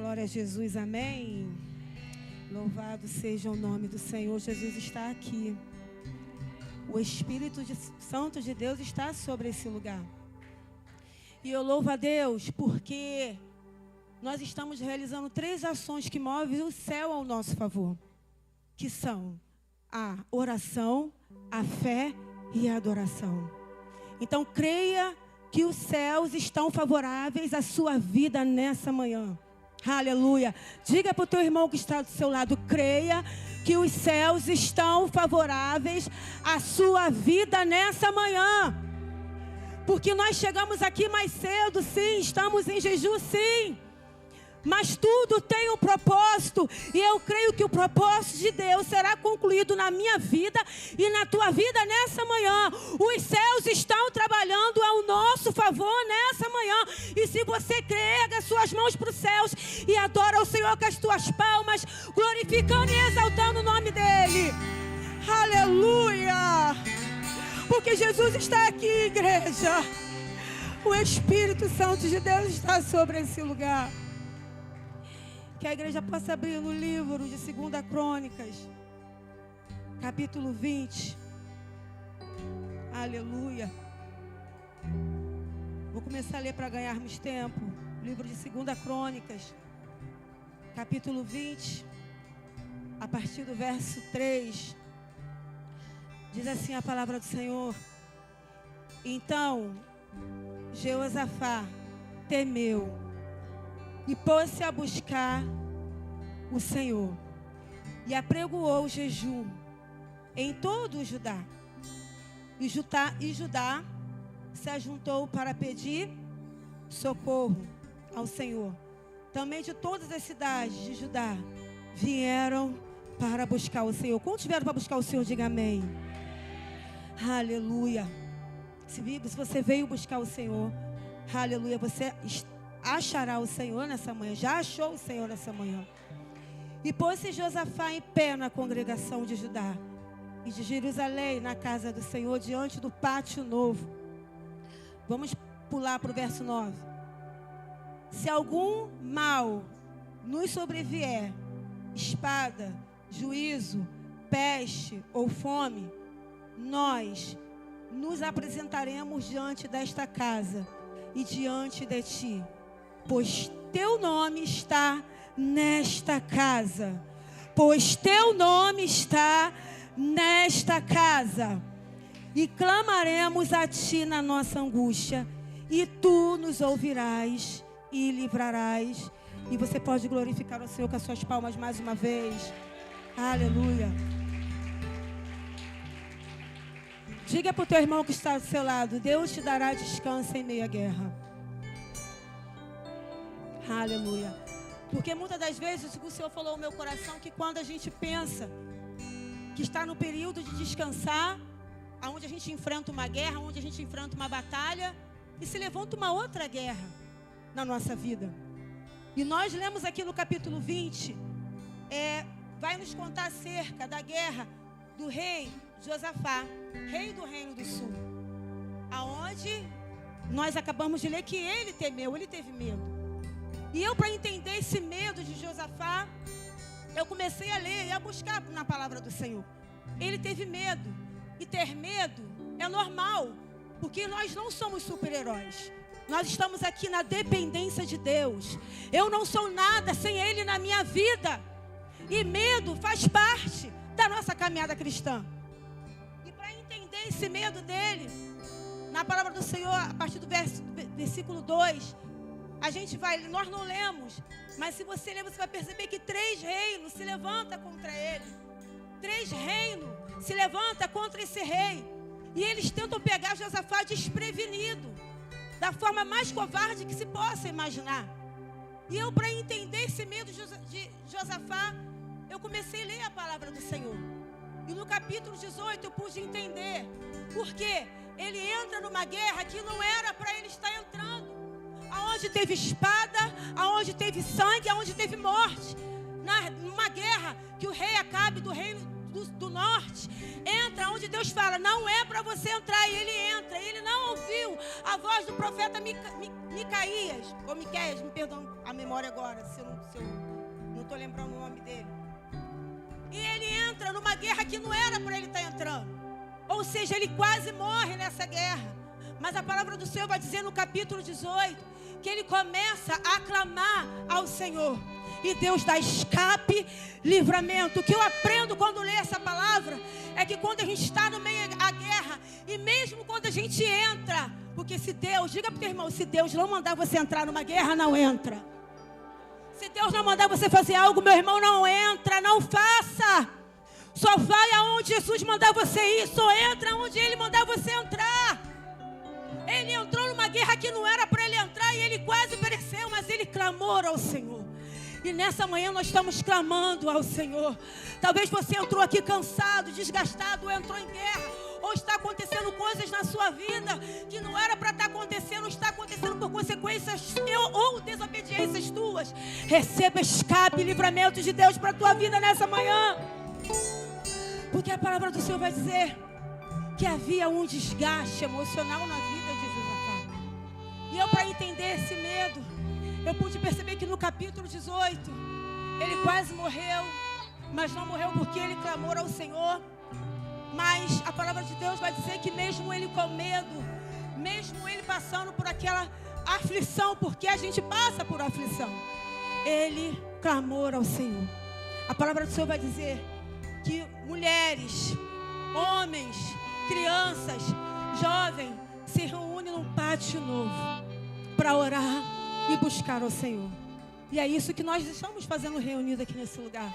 Glória a Jesus, amém. Louvado seja o nome do Senhor. Jesus está aqui. O Espírito Santo de Deus está sobre esse lugar. E eu louvo a Deus porque nós estamos realizando 3 ações que movem o céu ao nosso favor. Que são a oração, a fé e a adoração. Então creia que os céus estão favoráveis à sua vida nessa manhã. Aleluia. Diga para o teu irmão que está do seu lado, creia que os céus estão favoráveis à sua vida nessa manhã. Porque nós chegamos aqui mais cedo, sim, estamos em jejum, sim. Mas tudo tem um propósito. E eu creio que o propósito de Deus será concluído na minha vida e na tua vida nessa manhã. Os céus estão trabalhando ao nosso favor nessa manhã. E se você crê, erga as suas mãos para os céus e adora o Senhor com as tuas palmas, glorificando e exaltando o nome dEle. Aleluia! Porque Jesus está aqui, igreja. O Espírito Santo de Deus está sobre esse lugar. Que a igreja possa abrir no livro de 2 Crônicas, capítulo 20. Aleluia. Vou começar a ler para ganharmos tempo. Livro de 2 Crônicas, capítulo 20, a partir do verso 3. Diz assim a palavra do Senhor. Então, Jeosafá temeu e pôs-se a buscar o Senhor. E apregoou o jejum em todo o Judá. E Judá se ajuntou para pedir socorro ao Senhor. Também de todas as cidades de Judá vieram para buscar o Senhor. Quantos vieram para buscar o Senhor? Diga amém. Aleluia. Se você veio buscar o Senhor, aleluia, você achará o Senhor nessa manhã. Já achou o Senhor nessa manhã. E pôs-se Josafá em pé na congregação de Judá e de Jerusalém, na casa do Senhor, diante do pátio novo. Vamos pular para o verso 9. Se algum mal nos sobrevier, espada, juízo, peste ou fome, nós nos apresentaremos diante desta casa e diante de ti, pois teu nome está nesta casa. Pois teu nome está nesta casa. E clamaremos a ti na nossa angústia, e tu nos ouvirás e livrarás. E você pode glorificar o Senhor com as suas palmas mais uma vez. Aleluia. Diga para o teu irmão que está do seu lado: Deus te dará descanso em meio à guerra. Aleluia. Porque muitas das vezes o Senhor falou ao meu coração que quando a gente pensa que está no período de descansar, onde a gente enfrenta uma guerra, onde a gente enfrenta uma batalha, e se levanta uma outra guerra na nossa vida. E nós lemos aqui no capítulo 20, vai nos contar acerca da guerra do rei Josafá, rei do reino do sul, aonde nós acabamos de ler que ele temeu, ele teve medo. E eu, para entender esse medo de Josafá, eu comecei a ler e a buscar na palavra do Senhor. Ele teve medo. E ter medo é normal, porque nós não somos super-heróis. Nós estamos aqui na dependência de Deus. Eu não sou nada sem Ele na minha vida. E medo faz parte da nossa caminhada cristã. E para entender esse medo dele, na palavra do Senhor, a partir do versículo 2, nós não lemos, mas se você ler, você vai perceber que 3 reinos se levantam contra ele. 3 reinos se levantam contra esse rei. E eles tentam pegar Josafá desprevenido, da forma mais covarde que se possa imaginar. E eu, para entender esse medo de Josafá, eu comecei a ler a palavra do Senhor. E no capítulo 18 eu pude entender porque ele entra numa guerra que não era para ele estar entrando. Aonde teve espada, aonde teve sangue, aonde teve morte. Numa guerra que o rei Acabe do reino do norte, entra onde Deus fala, não é para você entrar, e ele entra. Ele não ouviu a voz do profeta Micaías, ou Miqueias, me perdoa a memória agora, se eu não estou lembrando o nome dele. E ele entra numa guerra que não era para ele estar entrando. Ou seja, ele quase morre nessa guerra. Mas a palavra do Senhor vai dizer no capítulo 18, que ele começa a clamar ao Senhor. E Deus dá escape, livramento. O que eu aprendo quando leio essa palavra é que quando a gente está no meio da guerra, e mesmo quando a gente entra, porque se Deus, diga para o teu irmão, se Deus não mandar você entrar numa guerra, não entra. Se Deus não mandar você fazer algo, meu irmão, não entra, não faça. Só vai aonde Jesus mandar você ir, só entra onde Ele mandar você entrar. Ele entrou numa guerra que não era para ele entrar e ele quase pereceu, mas ele clamou ao Senhor. E nessa manhã nós estamos clamando ao Senhor. Talvez você entrou aqui cansado, desgastado, ou entrou em guerra, ou está acontecendo coisas na sua vida que não era para estar acontecendo, está acontecendo por consequências ou desobediências tuas. Receba escape e livramento de Deus para a tua vida nessa manhã. Porque a palavra do Senhor vai dizer que havia um desgaste emocional na vida de Josafá. E eu, para entender esse medo, eu pude perceber que no capítulo 18, ele quase morreu, mas não morreu porque ele clamou ao Senhor. Mas a palavra de Deus vai dizer que mesmo ele com medo, mesmo ele passando por aquela aflição, porque a gente passa por aflição, ele clamou ao Senhor. A palavra do Senhor vai dizer que mulheres, homens, crianças, jovens se reúnem num pátio novo para orar e buscar ao Senhor. E é isso que nós estamos fazendo reunidos aqui nesse lugar.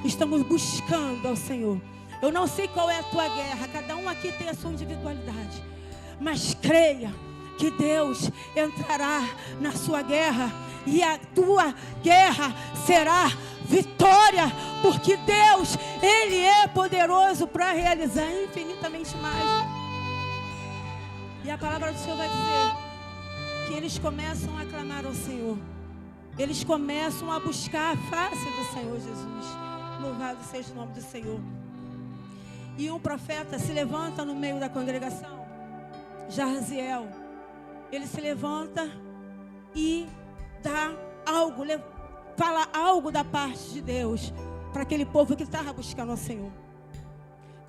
Estamos buscando ao Senhor. Eu não sei qual é a tua guerra, cada um aqui tem a sua individualidade, mas creia que Deus entrará na sua guerra e a tua guerra será vitória, porque Deus, Ele é poderoso para realizar infinitamente mais. E a palavra do Senhor vai dizer que eles começam a clamar ao Senhor. Eles começam a buscar a face do Senhor Jesus. Louvado seja o nome do Senhor. E um profeta se levanta no meio da congregação, Jaziel. Ele se levanta e dá algo, fala algo da parte de Deus para aquele povo que estava buscando ao Senhor.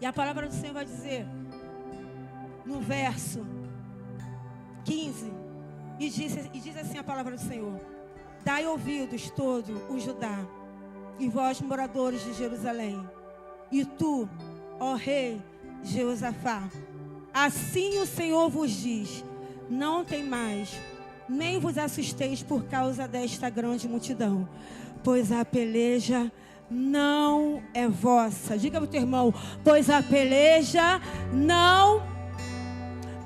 E a palavra do Senhor vai dizer no verso 15, e diz assim a palavra do Senhor: dai ouvidos todo o Judá, e vós moradores de Jerusalém, e tu, ó rei Jeosafá, assim o Senhor vos diz: não tem mais, nem vos assusteis por causa desta grande multidão, pois a peleja não é vossa. Diga para o teu irmão: pois a peleja não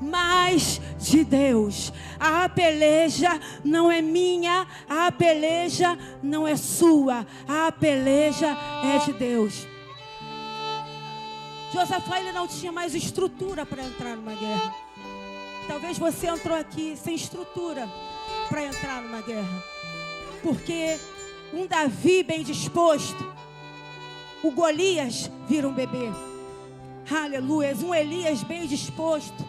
mais de Deus. A peleja não é minha, a peleja não é sua, a peleja é de Deus. Josafá, ele não tinha mais estrutura para entrar numa guerra. Talvez você entrou aqui sem estrutura para entrar numa guerra, porque um Davi bem disposto, o Golias vira um bebê. Aleluia. Um Elias bem disposto,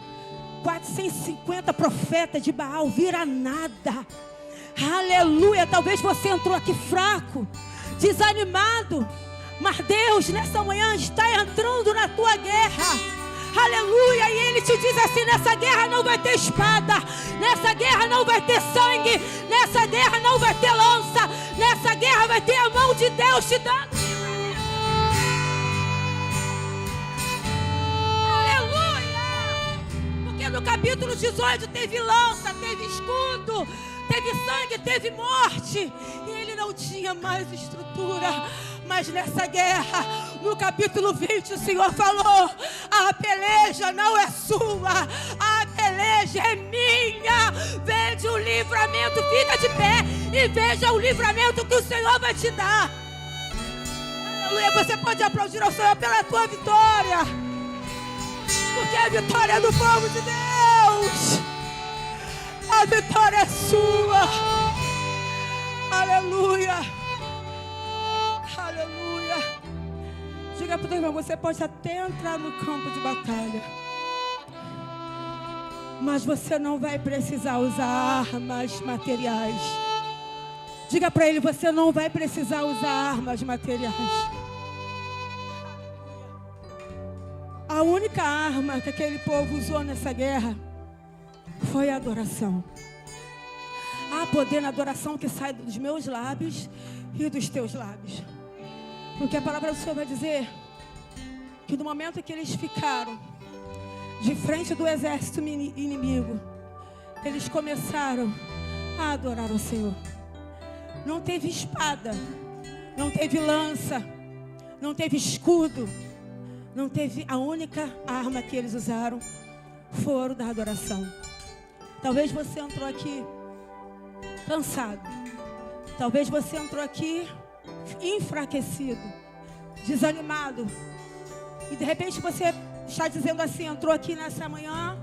450 profetas de Baal vira nada. Aleluia. Talvez você entrou aqui fraco, desanimado, mas Deus nessa manhã está entrando na tua guerra. Aleluia. E Ele te diz assim: nessa guerra não vai ter espada, nessa guerra não vai ter sangue, nessa guerra não vai ter lança, nessa guerra vai ter a mão de Deus te dando. Aleluia. Porque no capítulo 18 teve lança, teve escudo, teve sangue, teve morte, e ele não tinha mais estrutura. Mas nessa guerra, no capítulo 20, o Senhor falou: a peleja não é sua, a peleja é minha. Veja o livramento, fica de pé e veja o livramento que o Senhor vai te dar. Aleluia. Você pode aplaudir ao Senhor pela tua vitória, porque a vitória é do povo de Deus. A vitória é sua. Aleluia. Aleluia. Diga para o teu irmão, você pode até entrar no campo de batalha, mas você não vai precisar usar armas materiais. Diga para ele, você não vai precisar usar armas materiais. A única arma que aquele povo usou nessa guerra foi a adoração. Há poder na adoração que sai dos meus lábios e dos teus lábios. Porque a palavra do Senhor vai dizer que no momento que eles ficaram de frente do exército inimigo, eles começaram a adorar o Senhor. Não teve espada, não teve lança, não teve escudo, não teve. A única arma que eles usaram foi da adoração. Talvez você entrou aqui cansado. Talvez você entrou aqui enfraquecido, desanimado. E de repente você está dizendo assim, entrou aqui nessa manhã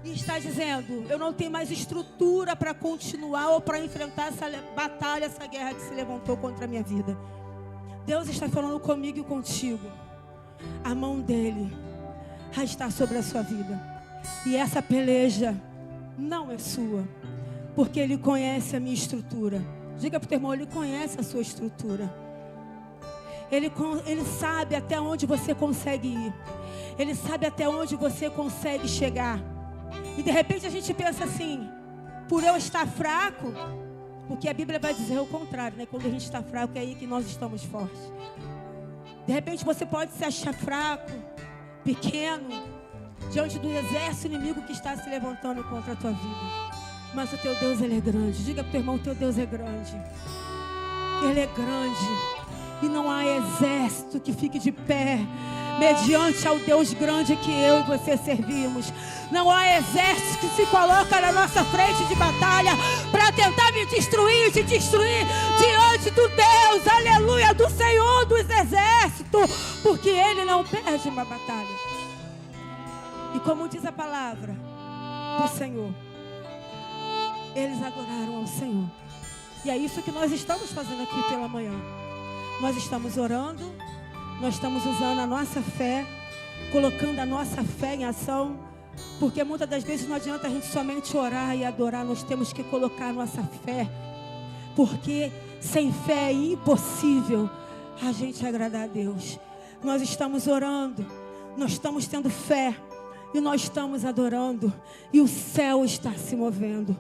e está dizendo, eu não tenho mais estrutura para continuar ou para enfrentar essa batalha, essa guerra que se levantou contra a minha vida. Deus está falando comigo e contigo. A mão dele está sobre a sua vida. E essa peleja não é sua, porque ele conhece a minha estrutura. Diga para o teu irmão, ele conhece a sua estrutura. Ele sabe até onde você consegue ir. Ele sabe até onde você consegue chegar. E de repente a gente pensa assim, por eu estar fraco, porque a Bíblia vai dizer o contrário, né? Quando a gente está fraco, é aí que nós estamos fortes. De repente você pode se achar fraco, pequeno, diante do exército inimigo que está se levantando contra a tua vida. Mas o teu Deus, ele é grande. Diga para o teu irmão, o teu Deus é grande. Ele é grande. E não há exército que fique de pé mediante ao Deus grande que eu e você servimos. Não há exército que se coloca na nossa frente de batalha para tentar me destruir, te destruir diante do Deus, aleluia, do Senhor dos exércitos, porque Ele não perde uma batalha. E como diz a palavra do Senhor, eles adoraram ao Senhor. E é isso que nós estamos fazendo aqui pela manhã. Nós estamos orando, nós estamos usando a nossa fé, colocando a nossa fé em ação, porque muitas das vezes não adianta a gente somente orar e adorar, nós temos que colocar a nossa fé, porque sem fé é impossível a gente agradar a Deus. Nós estamos orando, nós estamos tendo fé, e nós estamos adorando, e o céu está se movendo,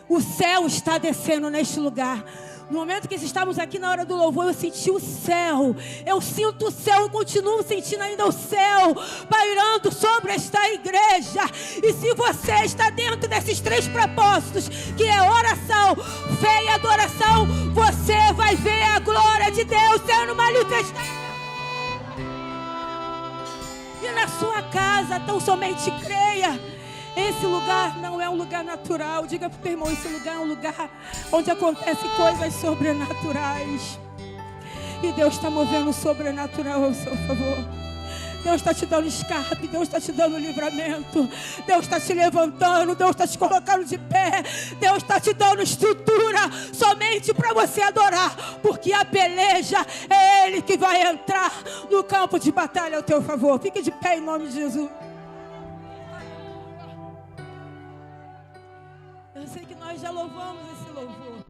o céu está descendo neste lugar. No momento que estávamos aqui na hora do louvor, eu senti o céu, eu sinto o céu, eu continuo sentindo ainda o céu pairando sobre esta igreja. E se você está dentro desses 3 propósitos, que é oração, fé e adoração, você vai ver a glória de Deus sendo manifestada. E na sua casa, tão somente creia. Esse lugar não é um lugar natural. Diga para o teu irmão, esse lugar é um lugar onde acontecem coisas sobrenaturais. E Deus está movendo o sobrenatural ao seu favor. Deus está te dando escape, Deus está te dando livramento, Deus está te levantando, Deus está te colocando de pé, Deus está te dando estrutura somente para você adorar, porque a peleja é Ele que vai entrar no campo de batalha ao teu favor. Fique de pé em nome de Jesus. Eu sei que nós já louvamos esse louvor,